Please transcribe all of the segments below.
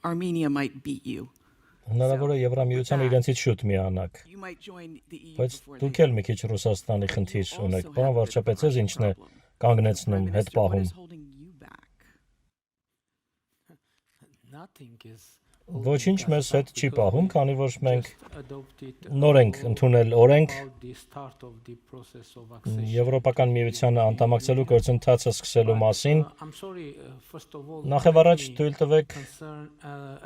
Armenia might beat you. Հնարավոր է Եվրամիությանը իրենցից շուտ միանաք, You might join the EU բայց before դուք they էլ մի քիչ Ռուսաստանի խնդիր also ունեք, have բան their վարչապետը Russian ինչն է problem. կանգնեցնում, Prime հետ Minister, what պահում։ is holding you back? Nothing is Ոչինչ մեզ հետ չի պահում, քանի որ մենք just adopted նոր ենք ընդունել օրենք about the start of the process of accession. Եվրոպական միությանը անդամակցելու գործընթացը սկսելու մասին։ I'm sorry, first of all, Նախ առաջ թույլ տվեք concern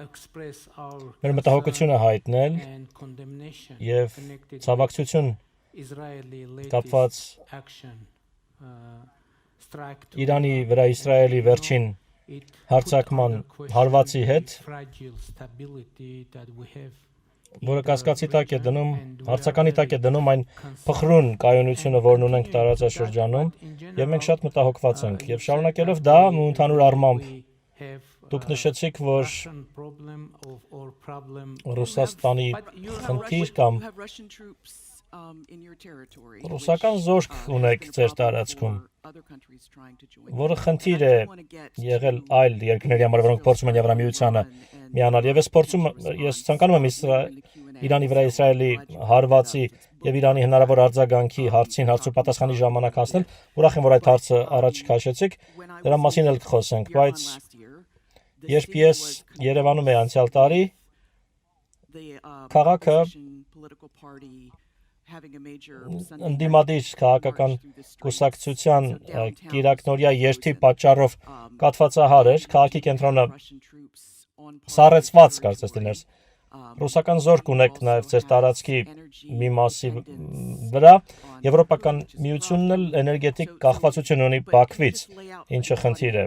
express our մեր մտահոգությունը հայտնել and condemnation եւ connected ցավակցություն Israeli կապված latest action strike to Իրանի վրա Իսրայելի վերջին it հարձակման հարվածի հետ, fragile stability that we have որը կասկածի տակ է դնում, հարցականի տակ է դնում այն փխրուն կայունությունը, որն ունենք տարածաշրջանում, եւ մենք շատ մտահոգված ենք։ Եվ շարունակելով դա, ու ընդհանուր առմամբ դուք նշեցիք, որ Ռուսաստանի But you have խնդիր Russian, կամ you have Russian troops in your territory. ռուսական which, զորք has ունեք been a ձեր problem տարածքում, for other countries trying to join որը you. խնդիր And I է don't wanna get եղել to այլ երկրների համար, որոնք փորձում են Եվրամիությանը միանալ։ Եվ ես ցանկանում եմ Իրանի վրա Իսրայելի հարվածի եւ Իրանի հնարավոր արձագանքի հարցին հարց ու պատասխանի ժամանակ հասնել։ Ուրախ եմ, որ այդ հարցը առաջ քաշեցիք, դրա մասին էլ կխոսենք, բայց երբ ես Երևանում էի անցյալ տարի, քաղաքը ընդդիմադիր քաղաքական կուսակցության կիրակնորյա երթի պատճառով կաթվածահար էր, քաղաքի կենտրոնը սառեցված կարծես դիներ։ Ռուսական զորք ունեք նաև ձեր տարածքի մի մասի վրա, Եվրոպական միությունն էլ էներգետիկ կախվածություն ունի Բաքվից, ինչը խնդիր է։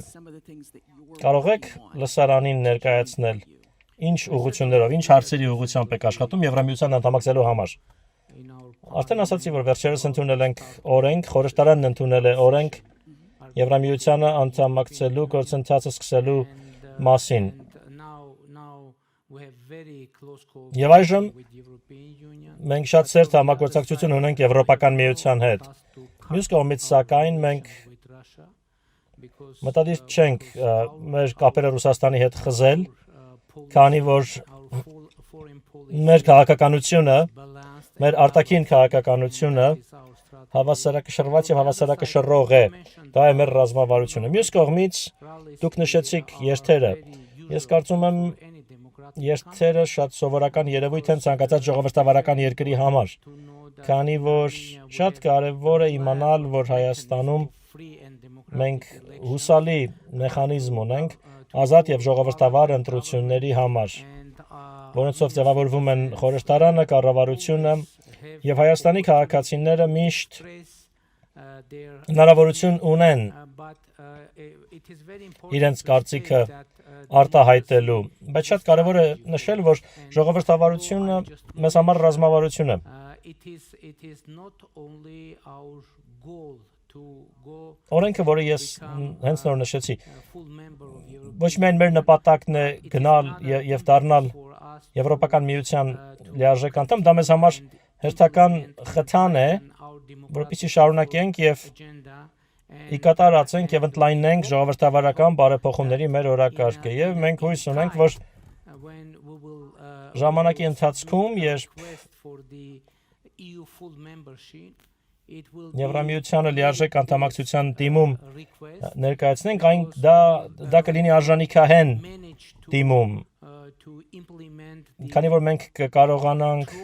Կարող եք լսարանին ներկայացնել ինչ ուղղություններով, ինչ հարցերի ուղղությամբ եք աշխատում Եվրամիության անդամակցելու համար։ Արդեն ասացի, որ վերջերս ընդունել ենք օրենք, խորհրդարանն ընդունել է օրենք Եվրամիությանը անդամակցելու գործընթացը սկսելու մասին։ Եվ այժմ մենք շատ սերտ համագործակցություն ունենք Եվրոպական միության հետ։ Մյուս կողմից, սակայն, մենք մտադիր չենք մեր կապերը Ռուսաստանի հետ խզել, քանի որ մեր քաղաքականությունը, մեր արտաքին քաղաքականությունը հավասարակշռված եւ հավասարակշռող է։ Դա է մեր ռազմավարությունը։ Մյուս կողմից, դուք նշեցիք երթերը։ Ես կարծում եմ, երթերը շատ սովորական երևույթ են ցանկացած ժողովրդավարական երկրի համար, քանի որ շատ կարևոր է իմանալ, որ Հայաստանում մենք հուսալի մեխանիզմ ունենք ազատ եւ ժողովրդավար ընտրությունների համար, որոնցով ձևավորվում են խորհրդարանը, կառավարությունը եւ Հայաստանի քաղաքացիները միշտ հնարավորություն ունեն իրենց կարծիքը արտահայտելու, բայց շատ կարևոր է նշել, որ ժողովրդավարությունը մեզ համար ռազմավարություն է։ Օրենքը, որը ես հենց նոր նշեցի, ոչ միայն մեր նպատակն է գնալ եւ դառնալ Եվրոպական միության լիարժեք անդամ, դա մեզ համար հերթական խթան է, որպեսզի շարունակենք եւ ի կատարածենք եւ ընդլայնենք ժողովրդավարական բարեփոխումների մեր օրակարգը եւ մենք հույս ունենք, որ ժամանակի ընթացքում, երբ Եվրամիությանը լիարժեք անդամակցության դիմում ներկայացնենք, այն դա կլինի արժանիքահեն դիմում, քանի որ մենք կկարողանանք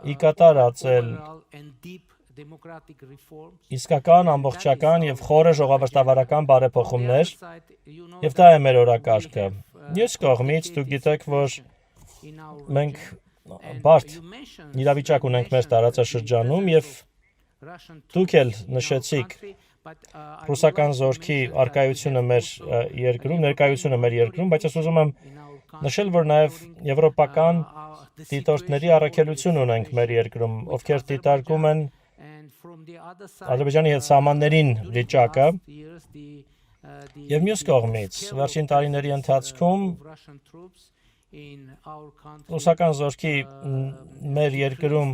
ի կատարածել իսկական, ամբողջական եւ խորը ժողովրդավարական բարեփոխումներ, եւ դա է մեր օրակարգը։ Մյուս կողմից, դուք գիտեք, որ մենք բարդ իրավիճակ ունենք մեր տարածաշրջանում եւ դուք էլ նշեցիք ռուսական զորքի արկայությունը մեր երկրում, ներկայությունը մեր երկրում, բայց ես ուզում եմ նշել, որ նաեւ եվրոպական դիտորդների առաքելություն ունենք մեր երկրում, ովքեր դիտարկում են Ադրբեջանի հետ սահմաններին վիճակը եւ մյուս կողմից վերջին տարիների ընթացքում ռուսական զորքի մեր երկրում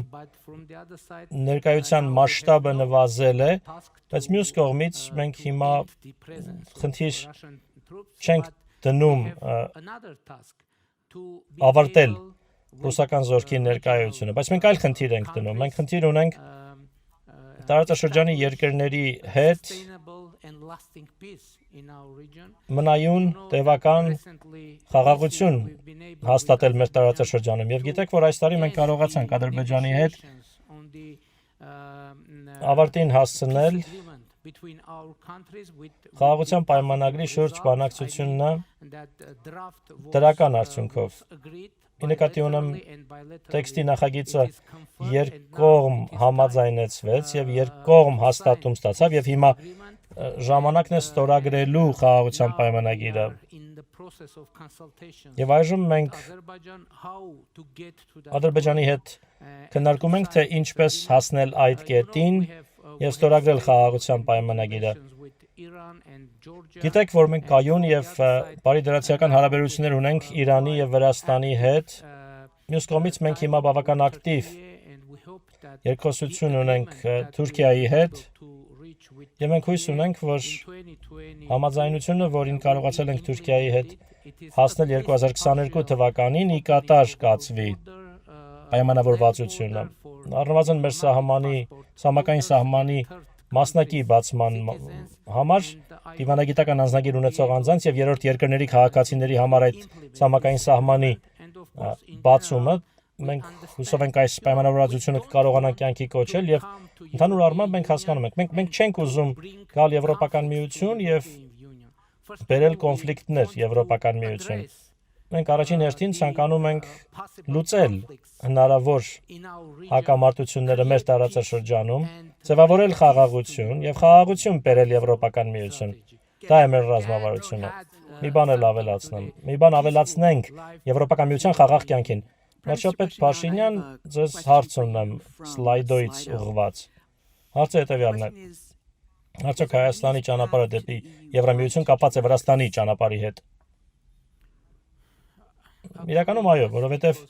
ներկայության մասշտաբը նվազել է, բայց մյուս կողմից մենք հիմա խնդիր չենք դնում another task to be ավարտել able with, ռուսական զորքի ներկայությունը, բայց մենք այլ խնդիր ենք դնում։ Մենք խնդիր ունենք տարածաշրջանի երկրների հետ sustainable and lasting peace in our region. մնայուն տևական խաղաղություն հաստատել մեր տարածաշրջանում։ Եվ գիտեք, որ այս տարի մենք կարողացանք Ադրբեջանի հետ ավարտին հասցնել խաղաղության պայմանագրի շուրջ բանակցությունն դրական արդյունքով։ Ի նկատի ունեմ տեքստի նախագիծը երկկողմ համաձայնեցվեց եւ երկկողմ հաստատում ստացավ եւ հիմա ժամանակն է ստորագրելու խաղաղության պայմանագիրը։ Եվ այժմ մենք Ադրբեջանի հետ քննարկում ենք, թե ինչպես հասնել այդ կետին եւ ստորագրել խաղաղության պայմանագիրը։ Գիտեք, որ մենք կայուն եւ բարիդրացիական հարաբերություններ ունենք Իրանի եւ Վրաստանի հետ։ Մյուս կողմից մենք հիմա բավական ակտիվ երկխոսություն ունենք Թուրքիայի հետ եւ մենք հույս ունենք, որ համաձայնությունը, որին կարողացել ենք Թուրքիայի հետ հասնել 2022 թվականին, ի կատար կացվի պայմանավորվածությունը։ Առնվազն մեր սահմակային սահմանի մասնակի բացման համար դիվանագիտական անձնագիր ունեցող անձանց եւ երրորդ երկրների քաղաքացիների համար այդ սահմակային սահմանի բացումը մենք հուսով ենք այս պայմանավորվածությունը կարողանանք կյանքի կոչել եւ ընդհանուր առմամբ մենք հասկանում ենք մենք չենք ուզում գալ Եվրոպական միություն եւ բերել կոնֆլիկտներ Եվրոպական միություն։ Մենք առաջին հերթին ցանկանում ենք լուծել հնարավոր հակամարտությունները մեր տարածաշրջանում, ձևավորել խաղաղություն եւ խաղաղություն բերել Եվրոպական միություն։ Դա է մեր ռազմավարությունը։ Մի բան էլ ավելացնեմ։ Մի բան ավելացնենք Եվրոպական միության խաղաղ կյանքին։ Վարչապետ Փաշինյան, ձեզ հարց ունեմ սլայդոից ուղղված։ Հարցը հետեւյալն է. Արդյոք Հայաստանի ճանապարհը դեպի Եվրամիություն կապված է Վրաստանի ճանապարհի հետ։ Իրականում այո, որովհետև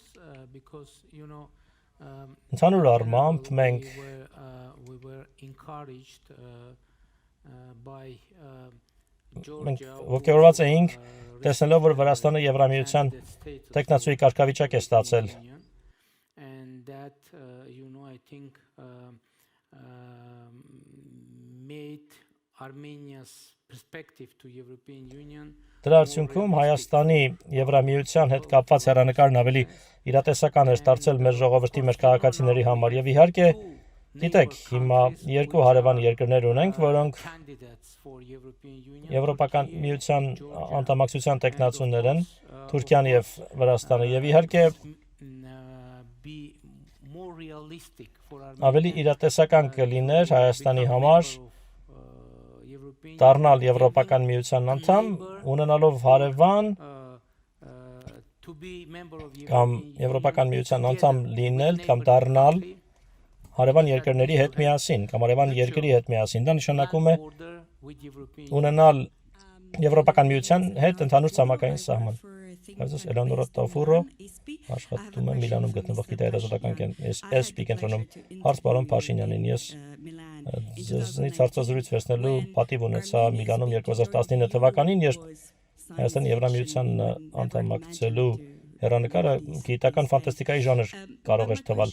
ընդհանուր առմամբ մենք ոգևորված էինք տեսնելով, որ Վրաստանը Եվրամիության տեխնացուի կարգավիճակ է ստացել։ Դրա արդյունքում Հայաստանի Եվրամիության հետ կապված հեռանկարն ավելի իրատեսական էր դարձել մեր ժողովրդի, մեր քաղաքացիների համար եւ իհարկե գիտեք, հիմա երկու հարևան երկրներ ունենք, որոնք Եվրոպական միության անդամակցության տեխնացուներ են, Թուրքիան եւ Վրաստանը եւ իհարկե ավելի իրատեսական կլիներ Հայաստանի համար դառնալ Եվրոպական միության անդամ, ունենալով հարևան կամ Եվրոպական միության անդամ լինել կամ դառնալ հարևան երկրների հետ միասին կամ հարևան երկրի հետ միասին։ Դա նշանակում է ունենալ Եվրոպական միության հետ ընդհանուր ցամաքային սահման։ Այսպես Էլեոնորա Տոֆուրո աշխատում է Միլանում գտնվող գիտահետազոտական կենտրոնում։ Հարց պարոն Փաշինյանին, ես ձեզնից հարցազրույց վերցնելու պատիվ ունեցա Միլանում 2019 թվականին, երբ Հայաստանի Եվրամիության անդամակցելու հեռանկարը գիտական ֆանտաստիկայի ժանր կարող էր թվալ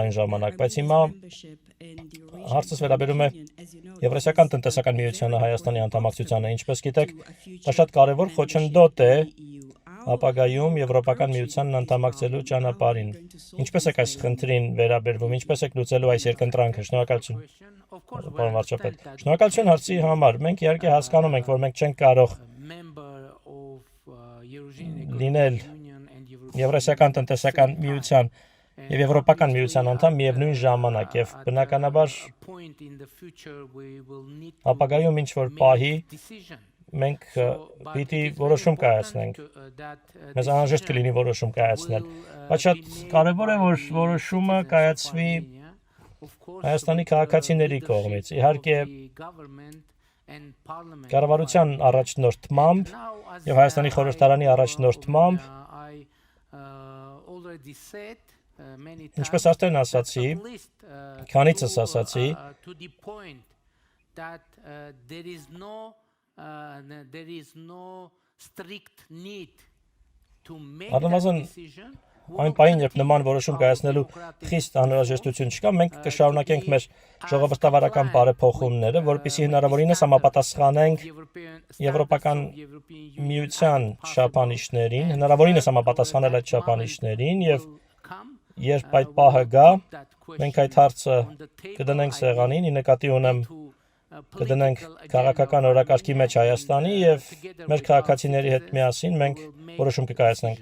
այն ժամանակ, բայց հիմա հարցս վերաբերում է Եվրասիական տնտեսական միությանը Հայաստանի անդամակցությանը, ինչպես գիտեք, դա շատ կարևոր խոչընդոտ է ապագայում Եվրոպական միությանն անդամակցելու ճանապարհին։ Ինչպես եք այս խնդրին վերաբերվում, ինչպես եք լուծելու այս երկընտրանքը։ Շնորհակալություն, պարոն վարչապետ։ Շնորհակալություն հարցի համար։ Մենք իհարկե հասկանում ենք, որ մենք չենք կարող լինել Եվրասիական տնտեսական միության եւ Եվրոպական միության անդամ միևնույն ժամանակ եւ բնականաբար ապագայում ինչ որ պահի մենք պիտի որոշում կայացնենք։ Մեզ անհրաժեշտ կլինի որոշում կայացնել, բայց շատ կարևոր է, որ որոշումը կայացվի Հայաստանի քաղաքացիների կողմից։ Իհարկե կառավարության առաջնորդմամբ եւ Հայաստանի խորհրդարանի առաջնորդմամբ ինչպես արդեն ասացի, քանիցս ասացի, there is no strict need to make Առնվազն that decision, այն պահին, երբ նման որոշում կայացնելու խիստ անհրաժեշտություն չկա, մենք կշարունակենք մեր ժողովրդավարական բարեփոխումները, որպեսզի հնարավորինս համապատասխանենք Եվրոպական միության չափանիշներին, հնարավորինս համապատասխանել այդ չափանիշներին եւ երբ այդ պահը գա, մենք այդ հարցը կդնենք սեղանին, ի նկատի ունեմ կդնենք քաղաքական օրակարգի մեջ Հայաստանի եւ մեր քաղաքացիների հետ միասին մենք որոշում կկայացնենք։